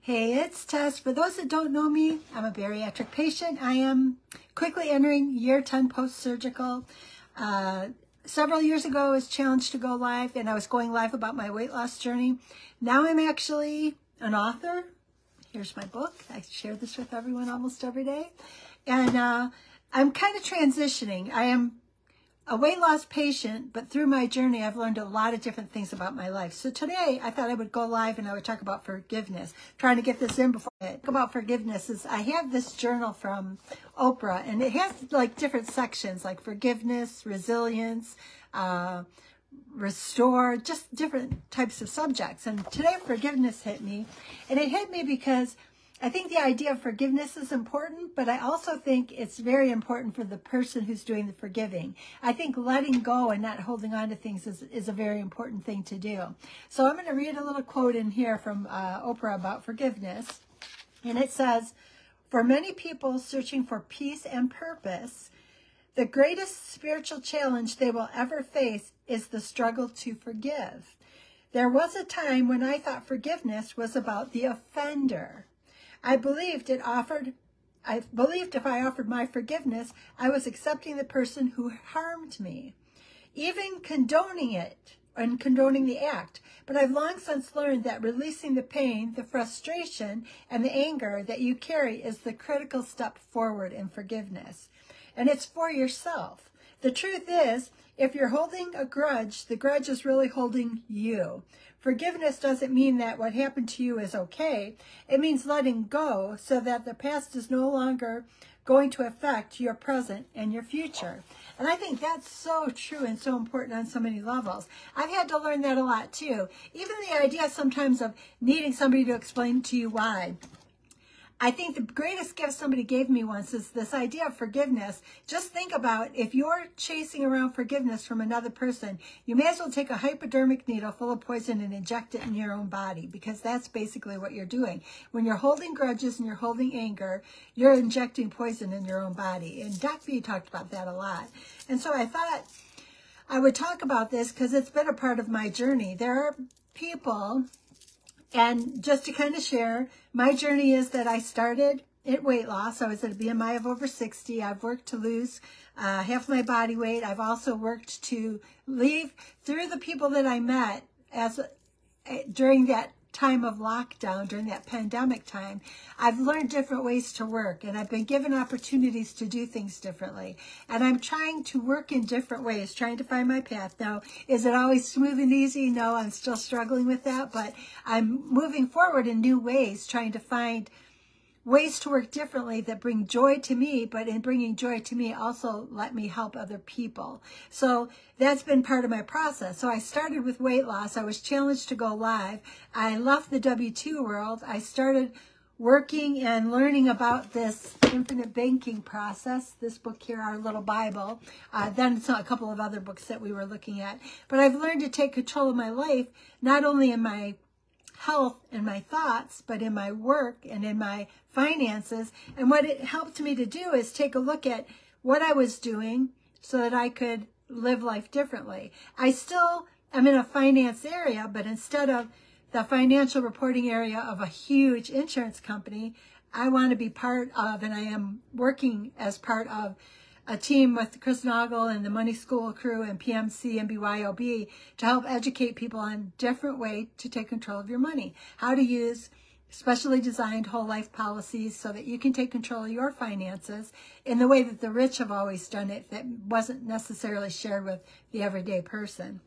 Hey, it's Tess. For those that don't know me, I'm a bariatric patient. I am quickly entering year 10 post-surgical. Several years ago, I was challenged to go live, and I was going live about my weight loss journey. Now I'm actually an author. Here's my book. I share this with everyone almost every day. And I'm kind of transitioning. I am a weight loss patient, but through my journey, I've learned a lot of different things about my life. So today, I thought I would go live and I would talk about forgiveness. Trying to get this in before I talk about forgiveness is I have this journal from Oprah, and it has like different sections like forgiveness, resilience, restore, just different types of subjects. And today, forgiveness hit me, and it hit me because I think the idea of forgiveness is important, but I also think it's very important for the person who's doing the forgiving. I think letting go and not holding on to things is a very important thing to do. So I'm going to read a little quote in here from Oprah about forgiveness. And it says, "For many people searching for peace and purpose, the greatest spiritual challenge they will ever face is the struggle to forgive. There was a time when I thought forgiveness was about the offender. I believed if I offered my forgiveness, I was accepting the person who harmed me, even condoning it and condoning the act. But I've long since learned that releasing the pain, the frustration, and the anger that you carry is the critical step forward in forgiveness. And it's for yourself. The truth is, if you're holding a grudge, the grudge is really holding you. Forgiveness doesn't mean that what happened to you is okay. It means letting go so that the past is no longer going to affect your present and your future." And I think that's so true and so important on so many levels. I've had to learn that a lot too. Even the idea sometimes of needing somebody to explain to you why. I think the greatest gift somebody gave me once is this idea of forgiveness. Just think about if you're chasing around forgiveness from another person, you may as well take a hypodermic needle full of poison and inject it in your own body, because that's basically what you're doing. When you're holding grudges and you're holding anger, you're injecting poison in your own body. And Doc V talked about that a lot. And so I thought I would talk about this because it's been a part of my journey. There are people... And just to kind of share, my journey is that I started at weight loss. I was at a BMI of over 60. I've worked to lose half my body weight. I've also worked to leave through the people that I met during that time of lockdown, during that pandemic time. I've learned different ways to work, and I've been given opportunities to do things differently. And I'm trying to work in different ways, trying to find my path. Now, is it always smooth and easy? No, I'm still struggling with that, but I'm moving forward in new ways, trying to find ways to work differently that bring joy to me, but in bringing joy to me, also let me help other people. So that's been part of my process. So I started with weight loss. I was challenged to go live. I left the W-2 world. I started working and learning about this infinite banking process. This book here, our little Bible. Then it's a couple of other books that we were looking at. But I've learned to take control of my life, not only in my health and my thoughts, but in my work and in my finances. And what it helped me to do is take a look at what I was doing so that I could live life differently. I still am in a finance area, but instead of the financial reporting area of a huge insurance company, I want to be part of, and I am working as part of, a team with Chris Noggle and the Money School crew and PMC and BYOB to help educate people on different ways to take control of your money. How to use specially designed whole life policies so that you can take control of your finances in the way that the rich have always done it, that wasn't necessarily shared with the everyday person.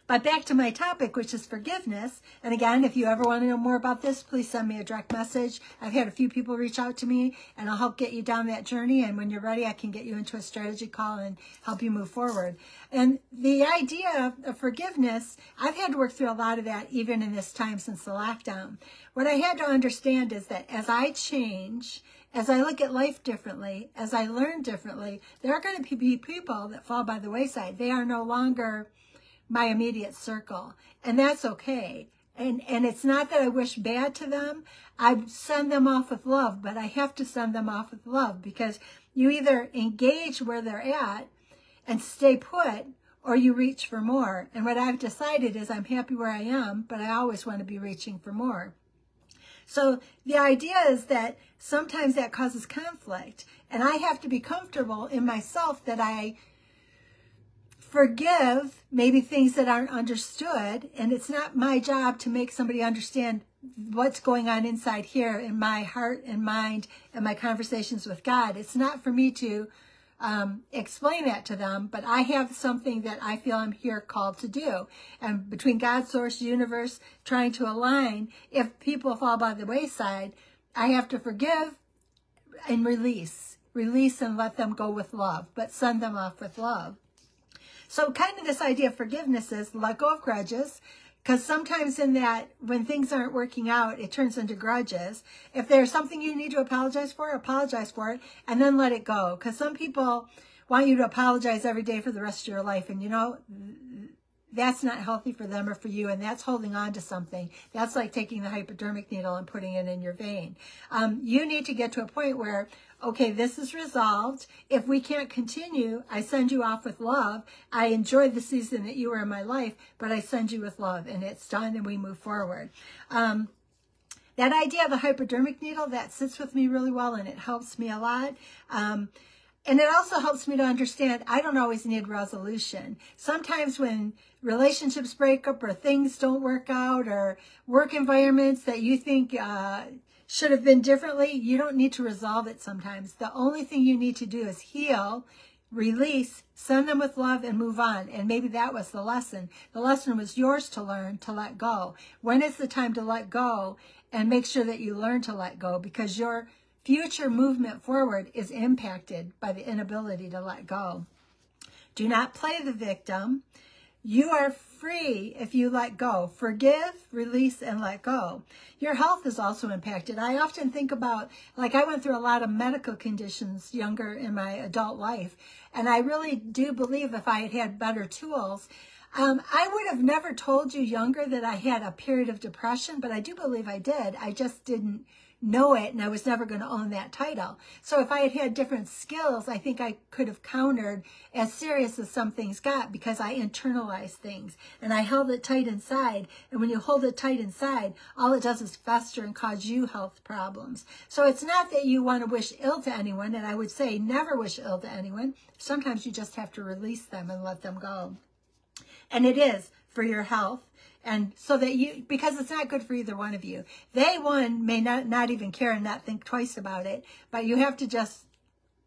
But back to my topic, which is forgiveness. And again, if you ever want to know more about this, please send me a direct message. I've had a few people reach out to me, and I'll help get you down that journey. And when you're ready, I can get you into a strategy call and help you move forward. And the idea of forgiveness, I've had to work through a lot of that even in this time since the lockdown. What I had to understand is that as I change, as I look at life differently, as I learn differently, there are going to be people that fall by the wayside. They are no longer my immediate circle, and that's okay. And it's not that I wish bad to them. I send them off with love, but I have to send them off with love, because you either engage where they're at and stay put, or you reach for more. And what I've decided is I'm happy where I am, but I always want to be reaching for more. So the idea is that sometimes that causes conflict, and I have to be comfortable in myself that I forgive maybe things that aren't understood, and it's not my job to make somebody understand what's going on inside here in my heart and mind and my conversations with God. It's not for me to explain that to them, but I have something that I feel I'm here called to do. And between God, source, universe, trying to align, if people fall by the wayside, I have to forgive and release and let them go with love, but send them off with love. So kind of this idea of forgiveness is let go of grudges, because sometimes in that, when things aren't working out, it turns into grudges. If there's something you need to apologize for it, and then let it go. Because some people want you to apologize every day for the rest of your life, and you know, that's not healthy for them or for you, and that's holding on to something. That's like taking the hypodermic needle and putting it in your vein. You need to get to a point where, okay, this is resolved. If we can't continue, I send you off with love. I enjoyed the season that you were in my life, but I send you with love, and it's done, and we move forward. That idea of the hypodermic needle, that sits with me really well, and it helps me a lot. And it also helps me to understand I don't always need resolution. Sometimes when relationships break up or things don't work out or work environments that you think should have been differently, you don't need to resolve it sometimes. The only thing you need to do is heal, release, send them with love, and move on. And maybe that was the lesson. The lesson was yours to learn to let go. When is the time to let go? And make sure that you learn to let go, because your future movement forward is impacted by the inability to let go. Do not play the victim. You are free if you let go. Forgive, release, and let go. Your health is also impacted. I often think about, like, I went through a lot of medical conditions younger in my adult life, and I really do believe if I had had better tools, I would have never told you younger that I had a period of depression, but I do believe I did. I just didn't know it, and I was never going to own that title. So if I had had different skills, I think I could have countered as serious as some things got, because I internalized things and I held it tight inside. And when you hold it tight inside, all it does is fester and cause you health problems. So it's not that you want to wish ill to anyone, and I would say never wish ill to anyone. Sometimes you just have to release them and let them go. And it is for your health. And so that you, because it's not good for either one of you. They, one, may not even care and not think twice about it, but you have to just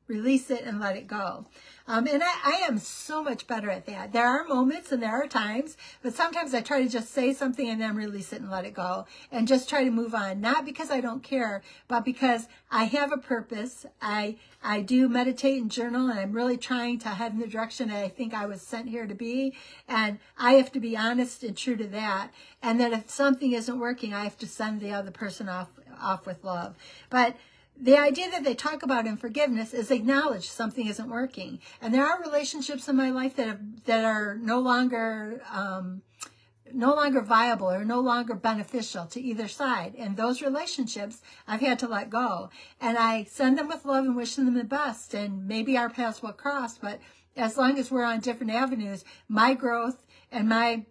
release it and let it go. And I am so much better at that. There are moments and there are times, but sometimes I try to just say something and then release it and let it go and just try to move on. Not because I don't care, but because I have a purpose. I do meditate and journal, and I'm really trying to head in the direction that I think I was sent here to be. And I have to be honest and true to that. And that if something isn't working, I have to send the other person off with love. But the idea that they talk about in forgiveness is acknowledge something isn't working. And there are relationships in my life that are no longer viable or no longer beneficial to either side. And those relationships I've had to let go. And I send them with love and wish them the best. And maybe our paths will cross, but as long as we're on different avenues, my growth and my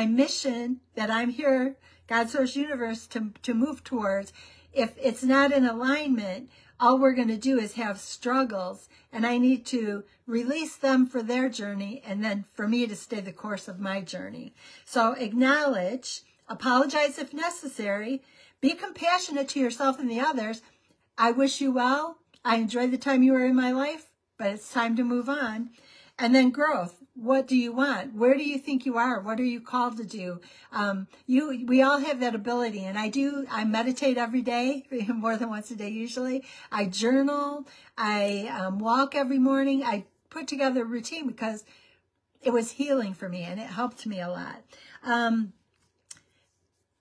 mission that I'm here, God, source, universe, to move towards, if it's not in alignment, all we're going to do is have struggles, and I need to release them for their journey and then for me to stay the course of my journey. So acknowledge, apologize if necessary, be compassionate to yourself and the others. I wish you well. I enjoyed the time you were in my life, but it's time to move on. And then growth. What do you want? Where do you think you are? What are you called to do? We all have that ability, and I meditate every day, more than once a day usually. I journal. I walk every morning. I put together a routine because it was healing for me, and it helped me a lot.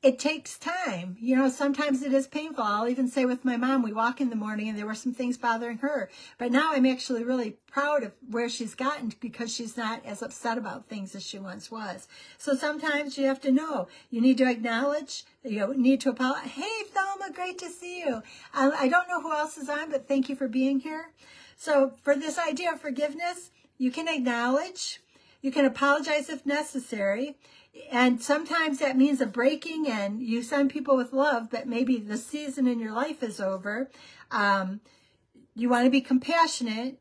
It takes time. You know, sometimes it is painful. I'll even say with my mom, we walk in the morning and there were some things bothering her. But now I'm actually really proud of where she's gotten, because she's not as upset about things as she once was. So sometimes you have to know. You need to acknowledge. You need to apologize. Hey, Thelma, great to see you. I don't know who else is on, but thank you for being here. So for this idea of forgiveness, you can acknowledge. You can apologize if necessary. And sometimes that means a breaking, and you send people with love, but maybe the season in your life is over. You want to be compassionate.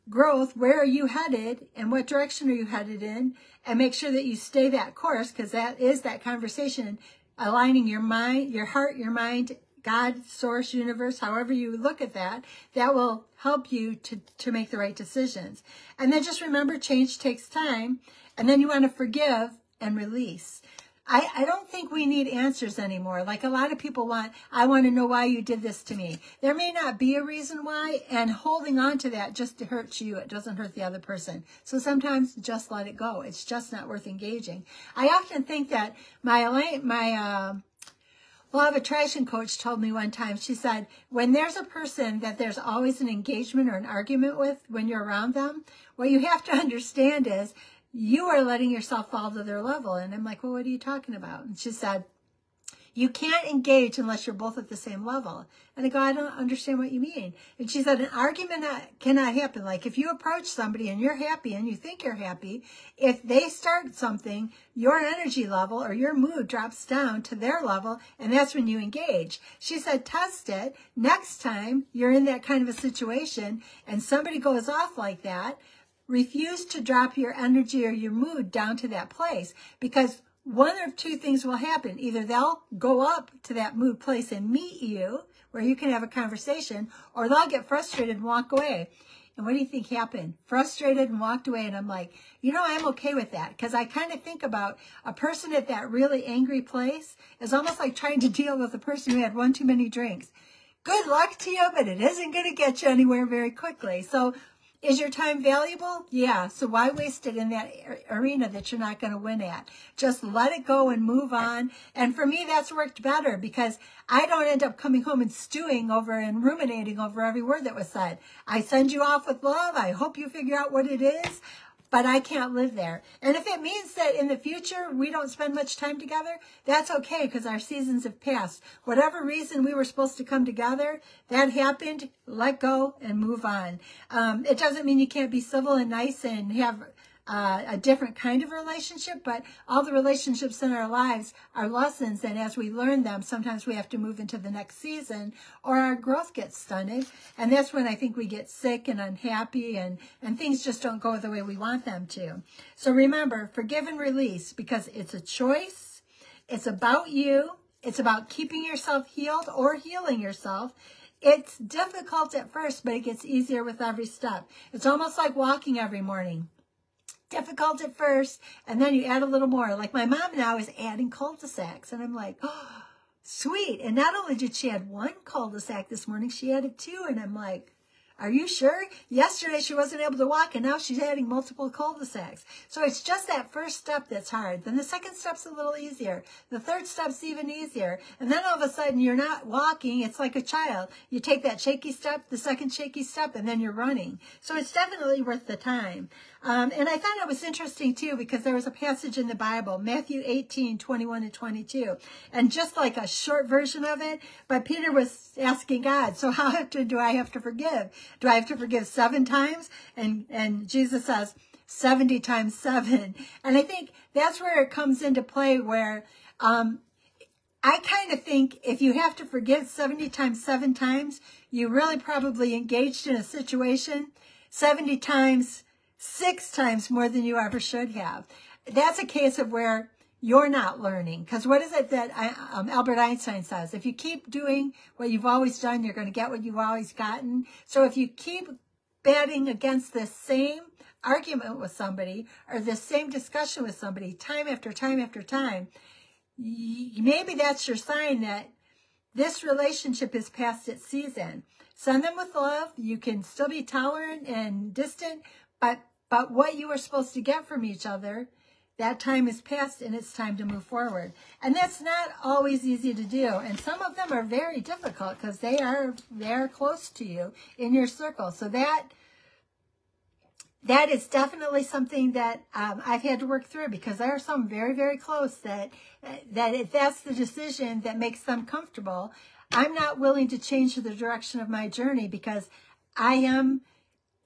Growth, where are you headed and what direction are you headed in? And make sure that you stay that course, because that is that conversation, aligning your mind, your heart, your mind, God, source, universe, however you look at that, that will help you to make the right decisions. And then just remember, change takes time. And then you want to forgive and release. I don't think we need answers anymore. Like a lot of people want, I want to know why you did this to me. There may not be a reason why, and holding on to that just hurts you. It doesn't hurt the other person. So sometimes just let it go. It's just not worth engaging. I often think that my law of attraction coach told me one time, she said, when there's a person that there's always an engagement or an argument with when you're around them, what you have to understand is, you are letting yourself fall to their level. And I'm like, well, what are you talking about? And she said, you can't engage unless you're both at the same level. And I go, I don't understand what you mean. And she said, an argument cannot happen. Like if you approach somebody and you're happy and you think you're happy, if they start something, your energy level or your mood drops down to their level, and that's when you engage. She said, test it. Next time you're in that kind of a situation and somebody goes off like that, refuse to drop your energy or your mood down to that place, because one of two things will happen. Either they'll go up to that mood place and meet you where you can have a conversation, or they'll get frustrated and walk away. And what do you think happened? Frustrated and walked away. And I'm like, you know, I'm okay with that, because I kind of think about a person at that really angry place is almost like trying to deal with a person who had one too many drinks. Good luck to you, but it isn't going to get you anywhere very quickly. So is your time valuable? Yeah. So why waste it in that arena that you're not going to win at? Just let it go and move on. And for me, that's worked better, because I don't end up coming home and stewing over and ruminating over every word that was said. I send you off with love. I hope you figure out what it is, but I can't live there. And if it means that in the future we don't spend much time together, that's okay, because our seasons have passed. Whatever reason we were supposed to come together, that happened. Let go and move on. It doesn't mean you can't be civil and nice and have a different kind of relationship, but all the relationships in our lives are lessons, and as we learn them, sometimes we have to move into the next season, or our growth gets stunted, and that's when I think we get sick and unhappy, and things just don't go the way we want them to. So remember, forgive and release, because it's a choice. It's about you. It's about keeping yourself healed or healing yourself. It's difficult at first, but it gets easier with every step. It's almost like walking every morning. Difficult at first, and then you add a little more. Like my mom now is adding cul-de-sacs, and I'm like, oh, sweet. And not only did she add one cul-de-sac this morning, she added two, and I'm like, are you sure? Yesterday she wasn't able to walk, and now she's adding multiple cul-de-sacs. So it's just that first step that's hard. Then the second step's a little easier. The third step's even easier. And then all of a sudden you're not walking. It's like a child. You take that shaky step, the second shaky step, and then you're running. So it's definitely worth the time. And I thought it was interesting too, because there was a passage in the Bible, Matthew 18:21-22, and just like a short version of it, but Peter was asking God, so how often do I have to forgive? Do I have to forgive 7 times? And Jesus says 70 times 7. And I think that's where it comes into play, where I kind of think if you have to forgive 70 times 7 times, you really probably engaged in a situation 70 times 6 times more than you ever should have. That's a case of where you're not learning. Because what is it that Albert Einstein says? If you keep doing what you've always done, you're going to get what you've always gotten. So if you keep batting against the same argument with somebody or the same discussion with somebody time after time after time, maybe that's your sign that this relationship is past its season. Send them with love. You can still be tolerant and distant, but what you were supposed to get from each other, that time is past, and it's time to move forward. And that's not always easy to do. And some of them are very difficult, because they are close to you in your circle. So that is definitely something that I've had to work through, because there are some very, very close that if that's the decision that makes them comfortable, I'm not willing to change the direction of my journey, because I am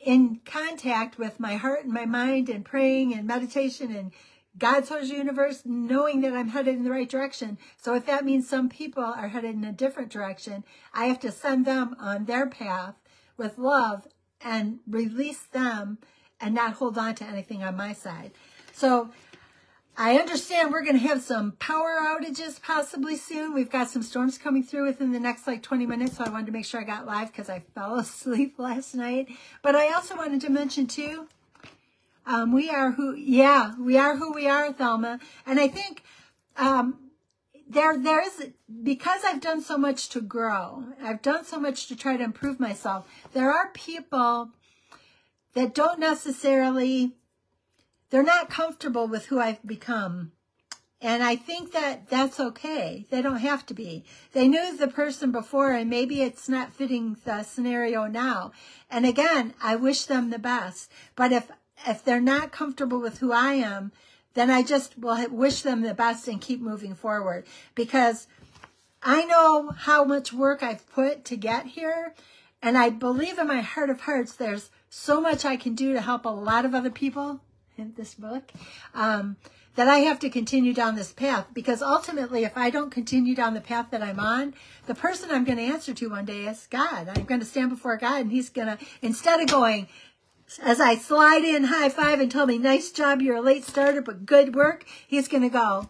in contact with my heart and my mind and praying and meditation and God's whole universe knowing that I'm headed in the right direction. So if that means some people are headed in a different direction, I have to send them on their path with love and release them and not hold on to anything on my side. So I understand we're going to have some power outages possibly soon. We've got some storms coming through within the next like 20 minutes. So I wanted to make sure I got live because I fell asleep last night. But I also wanted to mention too, we are who we are, Thelma. And I think there is, because I've done so much to grow, I've done so much to try to improve myself, there are people that don't necessarily, they're not comfortable with who I've become. And I think that that's okay. They don't have to be. They knew the person before, and maybe it's not fitting the scenario now. And again, I wish them the best. But if they're not comfortable with who I am, then I just will wish them the best and keep moving forward. Because I know how much work I've put to get here. And I believe in my heart of hearts, there's so much I can do to help a lot of other people in this book, that I have to continue down this path, because ultimately, if I don't continue down the path that I'm on, the person I'm going to answer to one day is God. I'm going to stand before God, and he's going to, instead of going, as I slide in, high five and tell me, nice job, you're a late starter, but good work, he's going to go,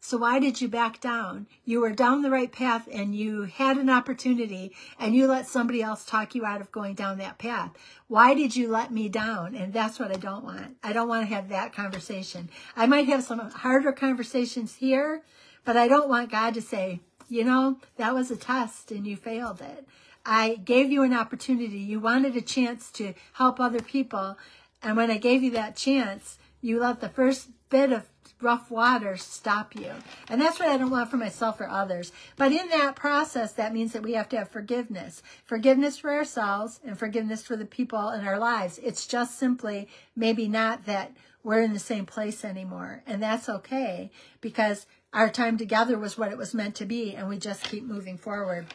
so why did you back down? You were down the right path and you had an opportunity and you let somebody else talk you out of going down that path. Why did you let me down? And that's what I don't want. I don't want to have that conversation. I might have some harder conversations here, but I don't want God to say, you know, that was a test and you failed it. I gave you an opportunity. You wanted a chance to help other people. And when I gave you that chance, you let the first bit of rough water stop you. And that's what I don't want for myself or others. But in that process, that means that we have to have forgiveness. Forgiveness for ourselves and forgiveness for the people in our lives. It's just simply maybe not that we're in the same place anymore. And that's okay, because our time together was what it was meant to be, and we just keep moving forward.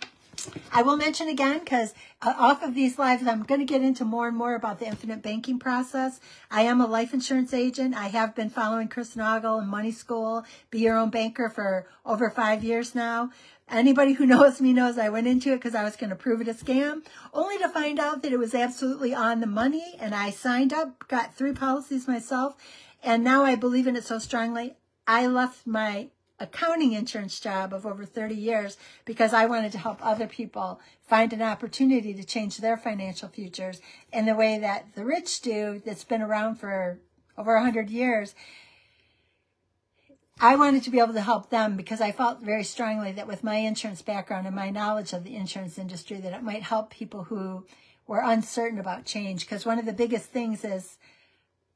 I will mention again, because off of these lives, I'm going to get into more and more about the infinite banking process. I am a life insurance agent. I have been following Chris Noggle and Money School, Be Your Own Banker, for over 5 years now. Anybody who knows me knows I went into it because I was going to prove it a scam, only to find out that it was absolutely on the money. And I signed up, got 3 policies myself, and now I believe in it so strongly. I left my accounting insurance job of over 30 years because I wanted to help other people find an opportunity to change their financial futures in the way that the rich do, that's been around for over 100 years. I wanted to be able to help them because I felt very strongly that with my insurance background and my knowledge of the insurance industry, that it might help people who were uncertain about change. Because one of the biggest things is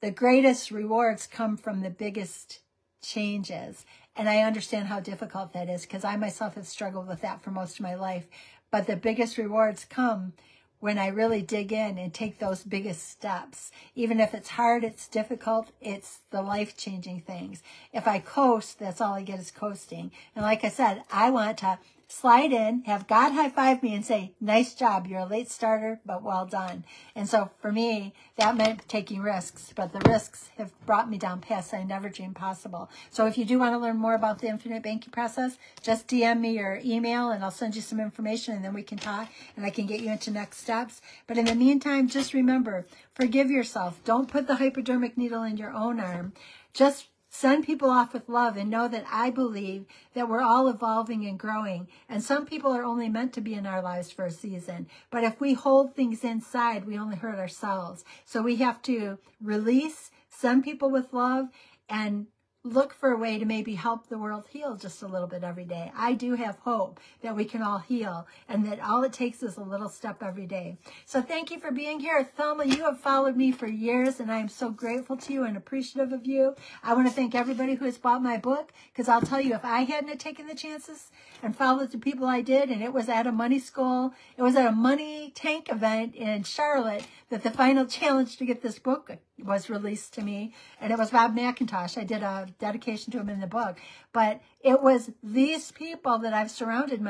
the greatest rewards come from the biggest changes. And I understand how difficult that is because I myself have struggled with that for most of my life. But the biggest rewards come when I really dig in and take those biggest steps. Even if it's hard, it's difficult, it's the life-changing things. If I coast, that's all I get is coasting. And like I said, I want to slide in, have God high-five me and say, nice job, you're a late starter, but well done. And so for me, that meant taking risks, but the risks have brought me down paths I never dreamed possible. So if you do want to learn more about the infinite banking process, just DM me or email and I'll send you some information and then we can talk and I can get you into next steps. But in the meantime, just remember, forgive yourself. Don't put the hypodermic needle in your own arm. Just send people off with love and know that I believe that we're all evolving and growing. And some people are only meant to be in our lives for a season. But if we hold things inside, we only hurt ourselves. So we have to release, send people with love, and look for a way to maybe help the world heal just a little bit every day. I do have hope that we can all heal and that all it takes is a little step every day. So thank you for being here. Thelma, you have followed me for years and I am so grateful to you and appreciative of you. I want to thank everybody who has bought my book because I'll tell you, if I hadn't taken the chances and followed the people I did, and it was at a money school, it was at a money tank event in Charlotte that the final challenge to get this book was released to me, and it was Bob McIntosh. I did a dedication to him in the book, but it was these people that I've surrounded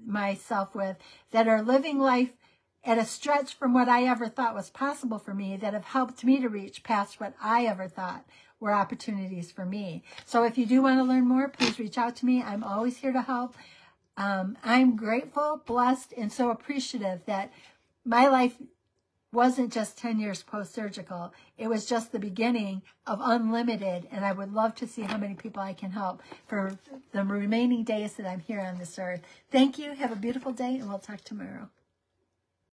myself with that are living life at a stretch from what I ever thought was possible for me, that have helped me to reach past what I ever thought were opportunities for me. So if you do want to learn more, please reach out to me. I'm always here to help. I'm grateful, blessed, and so appreciative that my life wasn't just 10 years post-surgical. It was just the beginning of unlimited, and I would love to see how many people I can help for the remaining days that I'm here on this earth. Thank you. Have a beautiful day, and we'll talk tomorrow.